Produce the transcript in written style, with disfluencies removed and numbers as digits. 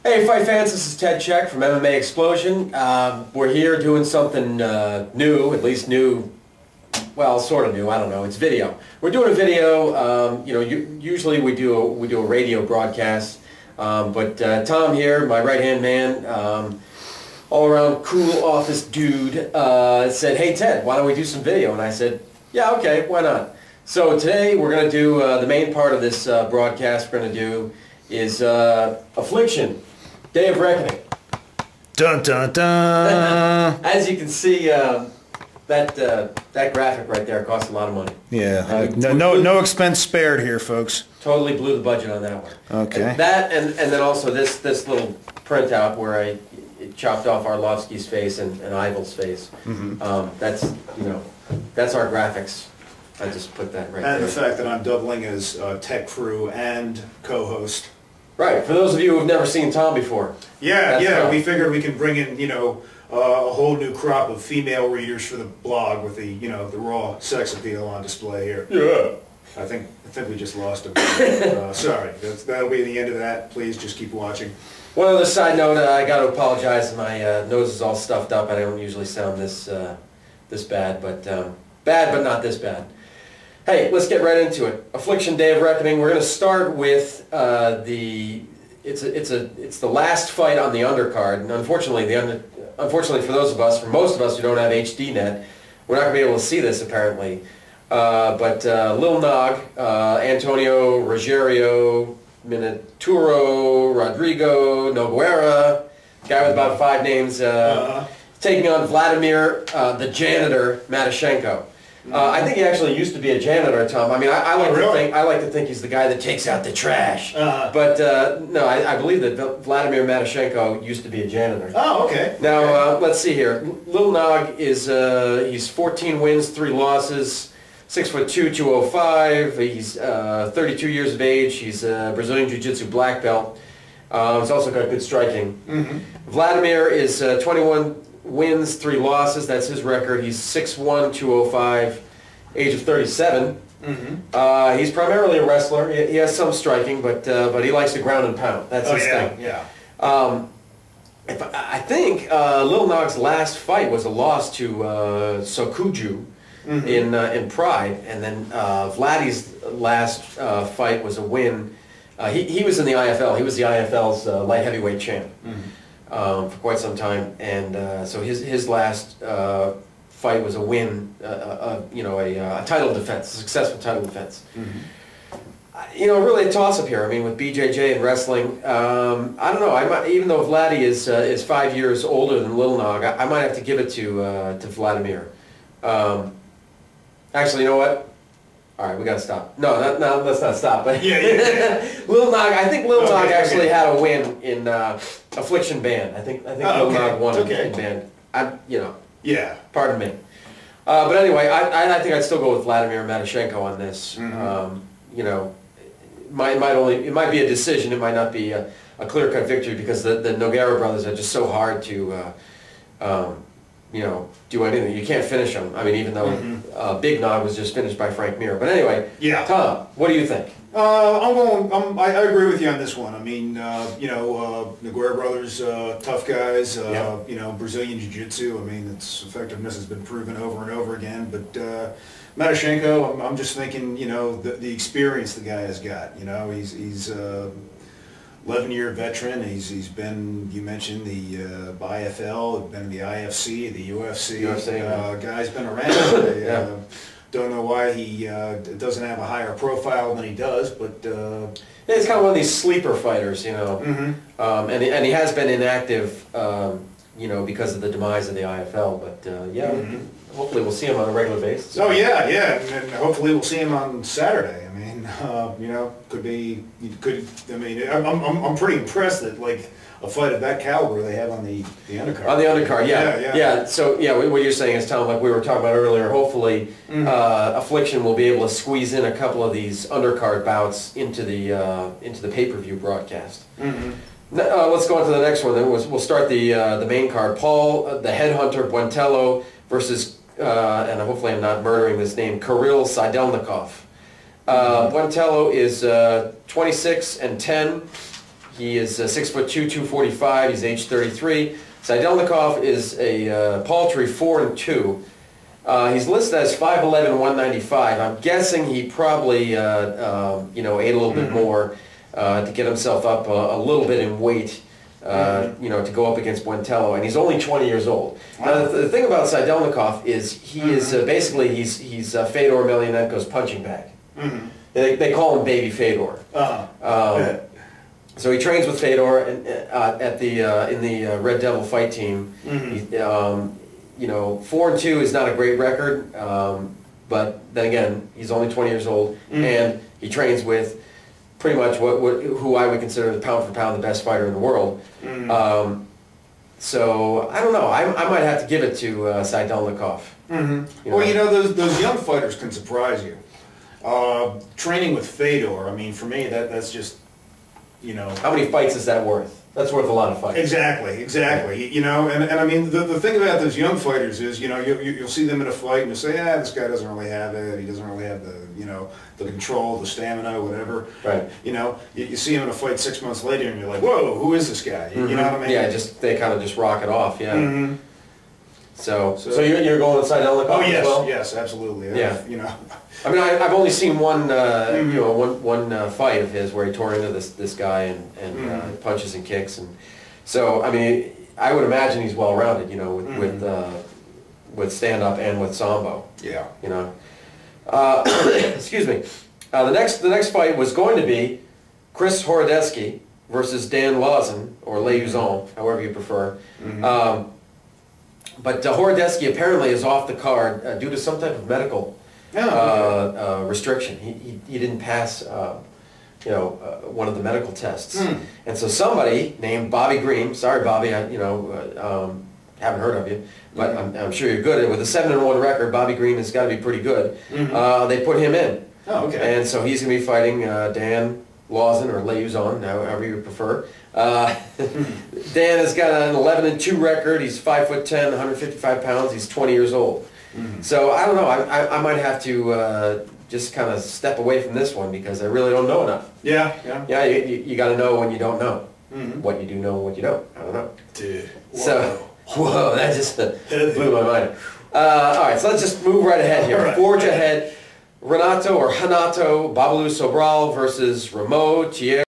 Hey fight fans, this is Ted Check from MMA Explosion. We're here doing something new, at least new, well, sort of new, I don't know, it's video. We're doing a video, usually we do a radio broadcast, but Tom here, my right-hand man, all-around cool office dude, said, hey Ted, why don't we do some video? And I said, yeah, okay, why not? So today we're going to do, the main part of this broadcast we're going to do is Affliction. Day of Reckoning. Dun dun dun. As you can see, that graphic right there cost a lot of money. Yeah, no expense spared here, folks. Totally blew the budget on that one. Okay. And that and then also this little printout where I chopped off Arlovsky's face and Ivel's face. Mm-hmm. That's our graphics. I just put that right there. And the fact that I'm doubling as tech crew and co-host. Right, for those of you who have never seen Tom before. Yeah, we figured we can bring in, a whole new crop of female readers for the blog with the, the raw sex appeal on display here. Yeah. I think we just lost him. Sorry, that'll be the end of that. Please just keep watching. One other side note, I got to apologize. My nose is all stuffed up. I don't usually sound this bad, but bad, but not this bad. Hey, let's get right into it. Affliction, Day of Reckoning. We're going to start with it's the last fight on the undercard, and unfortunately for those of us, for most of us who don't have HD net, we're not going to be able to see this apparently. But Lil Nog, Antonio Ruggiero, Minotauro, Rodrigo, Nogueira, guy with about 5 names, taking on Vladimir, the janitor, Matyshenko. I think he actually used to be a janitor, Tom. I mean, I like to think he's the guy that takes out the trash. But no, I believe that Vladimir Matyshenko used to be a janitor. Oh, okay. Now let's see here. Lil Nog is he's 14 wins, 3 losses, 6'2", 205. He's 32 years of age. He's a Brazilian Jiu-Jitsu black belt. He's also got good striking. Mm-hmm. Vladimir is 21 wins, 3 losses. That's his record. He's 6'1", 205, age of 37. Mm-hmm. He's primarily a wrestler. He has some striking, but he likes to ground and pound. That's his thing. Yeah. I think Lil Nog's last fight was a loss to Sokuju in Pride, and then Vladdy's last fight was a win. He was in the IFL. He was the IFL's light heavyweight champ. For quite some time, and so his last fight was a win, a title defense, a successful title defense. Really a toss-up here. I mean, with BJJ and wrestling, I don't know. Even though Vladdy is 5 years older than Lil Nog, I might have to give it to Vladimir. Actually, you know what? All right, we gotta stop. No, let's not stop. But Lil Nog, I think Lil Nog actually had a win in Affliction band. I think Lil Nog won in band. Yeah. Pardon me. But anyway, I think I'd still go with Vladimir Matyshenko on this. It might be a decision. It might not be a clear-cut victory because the Nogueira brothers are just so hard to do anything. You can't finish them. I mean, even though Big Nog was just finished by Frank Mir. But anyway, Tom, what do you think? I agree with you on this one. I mean, Nogueira brothers, tough guys. Brazilian Jiu-Jitsu. I mean, its effectiveness has been proven over and over again. But Matyshenko, I'm just thinking, the experience the guy has got. He's 11-year veteran. He's been, you mentioned the IFL, been in the IFC, the UFC. Guy's been around. Don't know why he doesn't have a higher profile than he does, but he's kind of one of these sleeper fighters, and he has been inactive, because of the demise of the IFL. But hopefully we'll see him on a regular basis. Oh yeah, and hopefully we'll see him on Saturday. I mean, I'm pretty impressed that a fight of that caliber they have on the undercard. On the undercard, yeah. So what you're saying is, Tom, like we were talking about earlier, hopefully Affliction will be able to squeeze in a couple of these undercard bouts into the pay-per-view broadcast. Let's go on to the next one. Then we'll start the main card. Paul, the Headhunter Buentello versus, and hopefully I'm not murdering this name, Kirill Sidelnikov. Buentello is 26-10. He is 6'2", 245. He's age 33. Saidelnikov is a paltry 4'2". He's listed as 5'11", 195. I'm guessing he probably ate a little bit more to get himself up a little bit in weight. To go up against Buentello, and he's only 20 years old. Now, the thing about Saidelnikov is he is basically he's Fedor Emelianenko's punching bag. They call him Baby Fedor. So he trains with Fedor at in the Red Devil fight team. 4-2 is not a great record, but then again, he's only 20 years old, and he trains with pretty much who I would consider the pound for pound the best fighter in the world. So I don't know. I might have to give it to Saidelnikov. Those young fighters can surprise you. Training with Fedor, I mean, for me, that's just, How many fights is that worth? That's worth a lot of fights. Exactly. And I mean, the thing about those young fighters is, you'll see them in a fight and you'll say, this guy doesn't really have it. He doesn't really have the, the control, the stamina, whatever. Right. You see him in a fight 6 months later and you're like, whoa, who is this guy? You know what I mean? Yeah, they kind of just rock it off. Yeah. So you're going with Saidelnikov as well? Yes, absolutely. Yeah. I mean, I've only seen one fight of his where he tore into this guy and punches and kicks, and so I mean, I would imagine he's well rounded, with stand up and with sambo. Yeah. Excuse me. The next fight was going to be Chris Horodecki versus Dan Lawson, or Leuzon, however you prefer. But Horodecki apparently is off the card due to some type of medical restriction. He didn't pass, one of the medical tests, and so somebody named Bobby Green. Sorry, Bobby, haven't heard of you, but I'm sure you're good. With a 7-1 record, Bobby Green has got to be pretty good. They put him in, and so he's going to be fighting Dan Lawson or Leuzon, however you prefer. Dan has got an 11-2 record. He's 5'10", 155 pounds. He's 20 years old. So I don't know. I might have to just kind of step away from this one because I really don't know enough. Yeah. You got to know when you don't know. What you do know and what you don't. I don't know. Dude. Whoa, that just blew my mind. All right, so let's just move right ahead here. Forge ahead. Renato Babalu Sobral versus Ramo Thierry.